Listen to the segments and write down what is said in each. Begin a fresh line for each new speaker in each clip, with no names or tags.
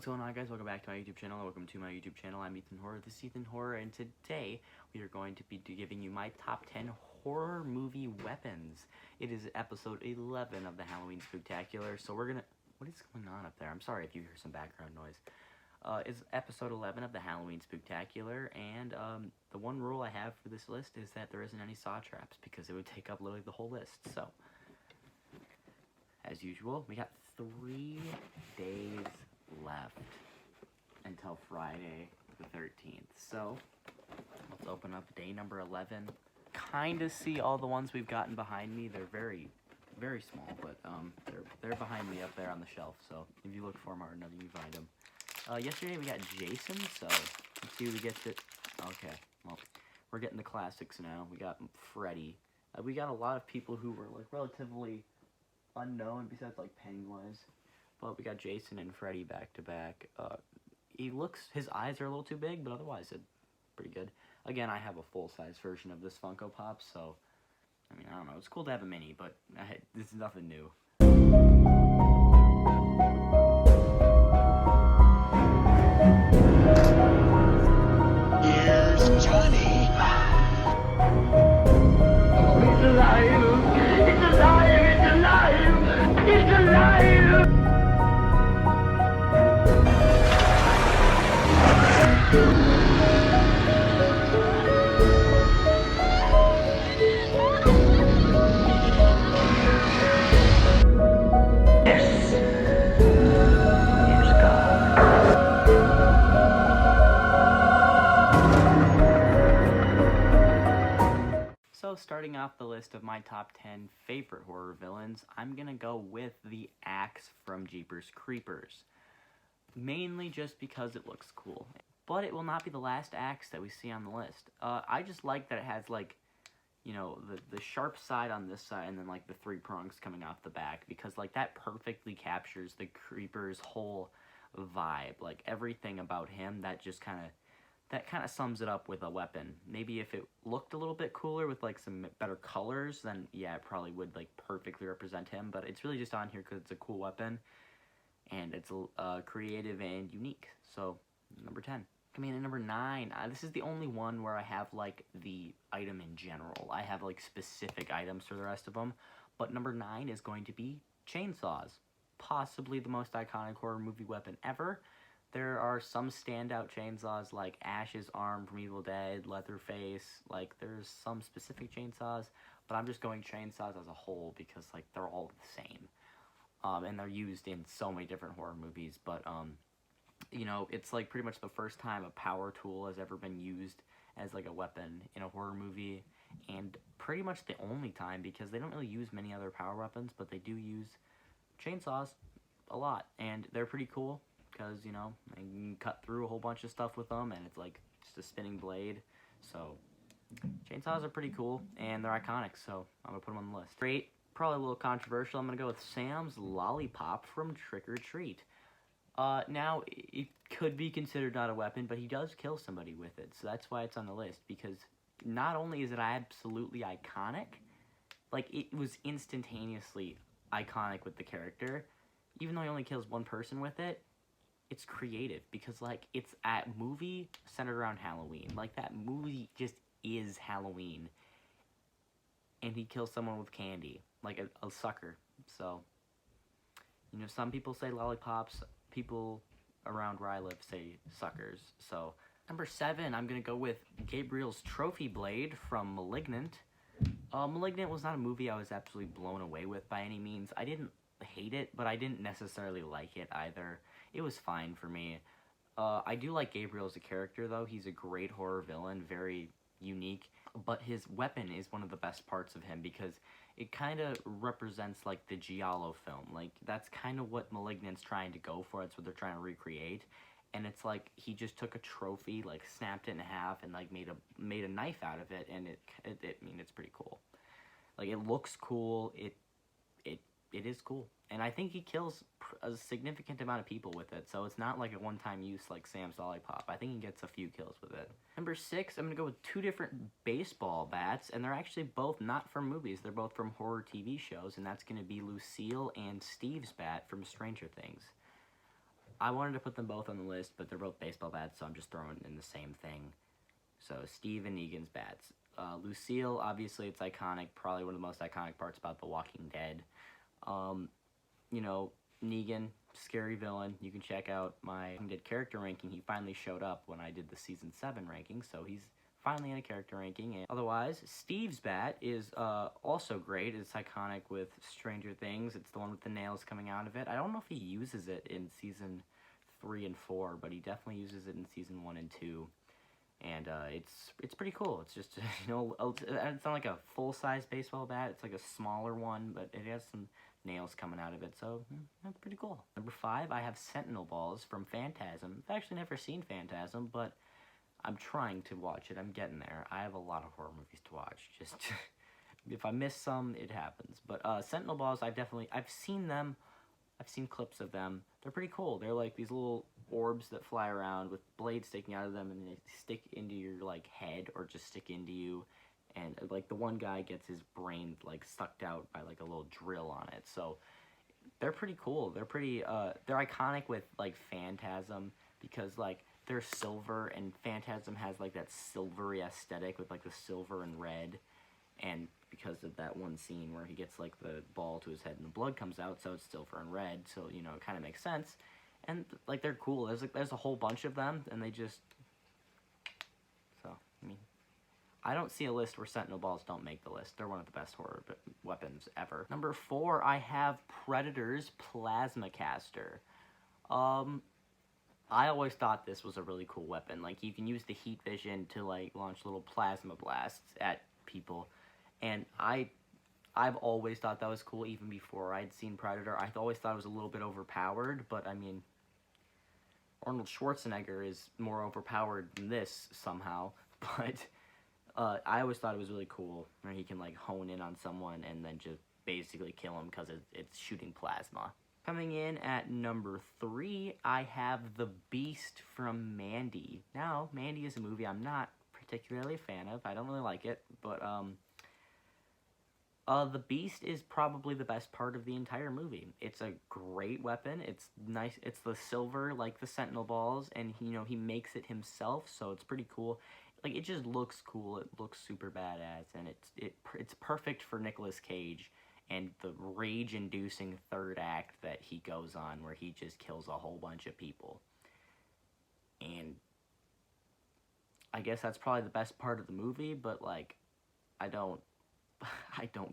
What's going on, guys? Welcome back to my YouTube channel. Welcome to my YouTube channel. I'm Ethan Horror. This is Ethan Horror, and today we are going to be giving you my top 10 horror movie weapons. It is episode 11 of the Halloween Spooktacular, so we're gonna... What is going on up there? I'm sorry if you hear some background noise. It's episode 11 of the Halloween Spooktacular, and the one rule I have for this list is that there isn't any saw traps, because it would take up literally the whole list. So, as usual, we got 3 days left until Friday the 13th. So, let's open up day number 11. Kind of see all the ones we've gotten behind me. They're very, very small, but they're behind me up there on the shelf. So, if you look for them hard enough, you can find them. Yesterday we got Jason, so let's see who we get to... Okay, well, we're getting the classics now. We got Freddy. We got a lot of people who were, like, relatively unknown besides, like, Pennywise. But we got Jason and Freddy back to back. His eyes are a little too big, but otherwise it's pretty good. Again, I have a full-size version of this Funko Pop, so, I mean, I don't know. It's cool to have a mini, but this is nothing new.
Here's Johnny.
Oh, it's alive! It's alive! It's alive! It's alive! This is God.
So, starting off the list of my top 10 favorite horror villains, I'm gonna go with the Axe from Jeepers Creepers. Mainly just because it looks cool. But it will not be the last axe that we see on the list. I just like that it has, like, you know, the sharp side on this side and then, like, the 3 prongs coming off the back. Because, like, that perfectly captures the Creeper's whole vibe. Like, everything about him, that kind of sums it up with a weapon. Maybe if it looked a little bit cooler with, like, some better colors, then, yeah, it probably would, like, perfectly represent him. But it's really just on here because it's a cool weapon. And it's creative and unique. So, number 10. Coming in at number 9, this is the only one where I have, like, the item in general. I have, like, specific items for the rest of them. But number 9 is going to be chainsaws. Possibly the most iconic horror movie weapon ever. There are some standout chainsaws, like Ash's arm from Evil Dead, Leatherface. Like, there's some specific chainsaws. But I'm just going chainsaws as a whole because, like, they're all the same. And they're used in so many different horror movies, but, you know, it's, like, pretty much the first time a power tool has ever been used as, like, a weapon in a horror movie, and pretty much the only time, because they don't really use many other power weapons, but they do use chainsaws a lot, and they're pretty cool, because, you know, you can cut through a whole bunch of stuff with them, and it's, like, just a spinning blade, so chainsaws are pretty cool, and they're iconic, so I'm gonna put them on the list. Great. Probably a little controversial. I'm going to go with Sam's Lollipop from Trick or Treat. Now, it could be considered not a weapon, but he does kill somebody with it, so that's why it's on the list, because not only is it absolutely iconic, like, it was instantaneously iconic with the character, even though he only kills one person with it, it's creative, because, like, it's a movie centered around Halloween. Like, that movie just is Halloween, and he kills someone with candy. Like a sucker. So, you know, some people say lollipops. People around where I live say suckers. So, number 7, I'm going to go with Gabriel's Trophy Blade from Malignant. Malignant was not a movie I was absolutely blown away with by any means. I didn't hate it, but I didn't necessarily like it either. It was fine for me. I do like Gabriel as a character, though. He's a great horror villain, very unique. But his weapon is one of the best parts of him because it kind of represents, like, the Giallo film. Like, that's kind of what Malignant's trying to go for. That's what they're trying to recreate. And it's like he just took a trophy, like, snapped it in half and, like, made a knife out of it. And I mean, it's pretty cool. Like, it looks cool. It is cool. And I think he kills a significant amount of people with it, so it's not like a one-time use like Sam's Lollipop. I think he gets a few kills with it. Number 6, I'm going to go with 2 different baseball bats, and they're actually both not from movies. They're both from horror TV shows, and that's going to be Lucille and Steve's bat from Stranger Things. I wanted to put them both on the list, but they're both baseball bats, so I'm just throwing in the same thing. So Steve and Negan's bats. Lucille, obviously, it's iconic. Probably one of the most iconic parts about The Walking Dead. You know, Negan, scary villain. You can check out my character ranking. He finally showed up when I did the season 7 ranking, so he's finally in a character ranking. And otherwise, Steve's bat is also great. It's iconic with Stranger Things. It's the one with the nails coming out of it. I don't know if he uses it in season 3 and 4, but he definitely uses it in season 1 and 2. And it's pretty cool. It's just, you know, it's not like a full-size baseball bat. It's like a smaller one, but it has some nails coming out of it, so that's pretty cool. Number 5, I have Sentinel Balls from Phantasm. I've actually never seen Phantasm, but I'm trying to watch it. I'm getting there. I have a lot of horror movies to watch. Just, if I miss some, it happens. But Sentinel Balls, I've seen them. I've seen clips of them. They're pretty cool. They're like these little orbs that fly around with blades sticking out of them, and they stick into your like head or just stick into you. And like the one guy gets his brain like sucked out by like a little drill on it. So they're pretty cool. They're pretty they're iconic with like Phantasm because like they're silver, and Phantasm has like that silvery aesthetic with like the silver and red. And because of that one scene where he gets like the ball to his head and the blood comes out, so it's silver and red, so you know it kind of makes sense. And like they're cool. There's a whole bunch of them, and they just I mean, I don't see a list where Sentinel Balls don't make the list. They're one of the best horror weapons ever. Number 4, I have Predator's Plasma Caster. I always thought this was a really cool weapon. Like you can use the heat vision to like launch little plasma blasts at people. And I've always thought that was cool, even before I'd seen Predator. I always thought it was a little bit overpowered, but I mean, Arnold Schwarzenegger is more overpowered than this somehow. But I always thought it was really cool, where he can like hone in on someone and then just basically kill him because it's shooting plasma. Coming in at number 3, I have The Beast from Mandy. Now, Mandy is a movie I'm not particularly a fan of. I don't really like it, but The Beast is probably the best part of the entire movie. It's a great weapon. It's nice. It's the silver, like the Sentinel Balls, and he makes it himself, so it's pretty cool. Like it just looks cool. It looks super badass, and it's perfect for Nicolas Cage and the rage-inducing third act that he goes on, where he just kills a whole bunch of people. And I guess that's probably the best part of the movie, but like I don't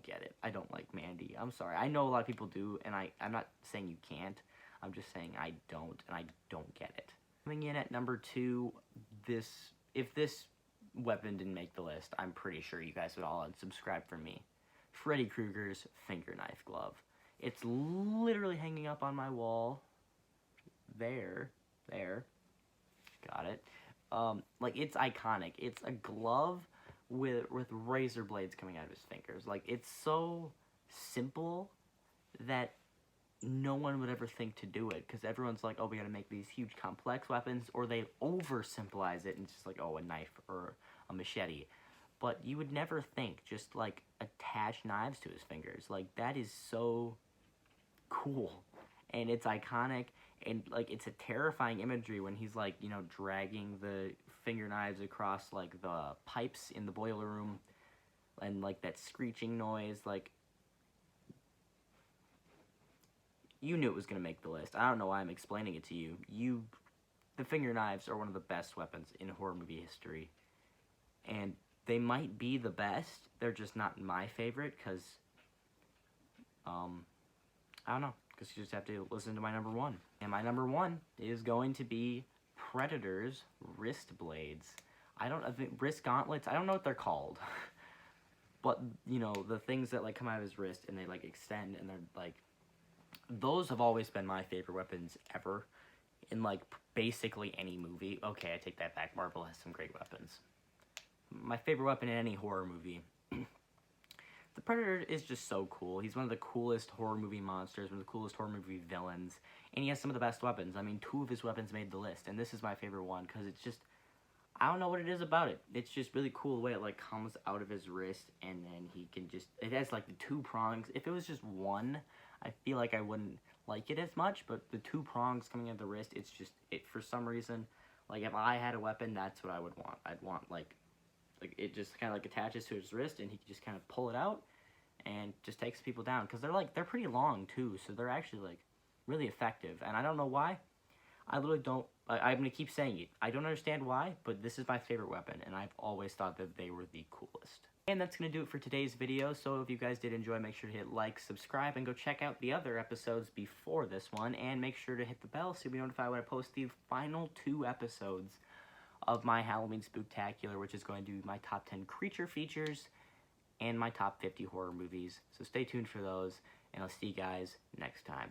get it. I don't like Mandy. I'm sorry. I know a lot of people do, and I'm not saying you can't. I'm just saying I don't, and I don't get it. Coming in at number 2, if this weapon didn't make the list, I'm pretty sure you guys would all unsubscribe from me. Freddy Krueger's finger knife glove. It's literally hanging up on my wall. There. Got it. Like it's iconic. It's a glove with razor blades coming out of his fingers. Like it's so simple that no one would ever think to do it, because everyone's like, oh, we gotta make these huge complex weapons, or they oversimplifize it and it's just like, oh, a knife or a machete. But you would never think, just like attach knives to his fingers. Like that is so cool, and it's iconic, and like it's a terrifying imagery when he's like, dragging the finger knives across like the pipes in the boiler room, and like that screeching noise. Like, you knew it was gonna make the list. I don't know why I'm explaining it to you. The finger knives are one of the best weapons in horror movie history, and they might be the best. They're just not my favorite, because I don't know, because you just have to listen to my number 1. And my number 1 is going to be Predator's wrist blades. I think wrist gauntlets, I don't know what they're called. But, the things that like come out of his wrist and they like extend, and they're like, those have always been my favorite weapons ever in like basically any movie. Okay, I take that back. Marvel has some great weapons. My favorite weapon in any horror movie. The Predator is just so cool. He's one of the coolest horror movie monsters, one of the coolest horror movie villains, and he has some of the best weapons. I mean, 2 of his weapons made the list, and this is my favorite one, because it's just, I don't know what it is about it. It's just really cool the way it like comes out of his wrist, and then he can just, it has like the 2 prongs. If it was just one, I feel like I wouldn't like it as much, but the two prongs coming at the wrist, it's just, for some reason, like, if I had a weapon, that's what I would want. I'd want, like it just kind of, like, attaches to his wrist, and he can just kind of pull it out, and just takes people down, because they're pretty long, too, so they're actually, like, really effective, and I don't know why. I literally don't, I'm going to keep saying it. I don't understand why, but this is my favorite weapon, and I've always thought that they were the coolest. And that's going to do it for today's video, so if you guys did enjoy, make sure to hit like, subscribe, and go check out the other episodes before this one, and make sure to hit the bell so you'll be notified when I post the final 2 episodes of my Halloween Spooktacular, which is going to be my top 10 creature features and my top 50 horror movies. So stay tuned for those, and I'll see you guys next time.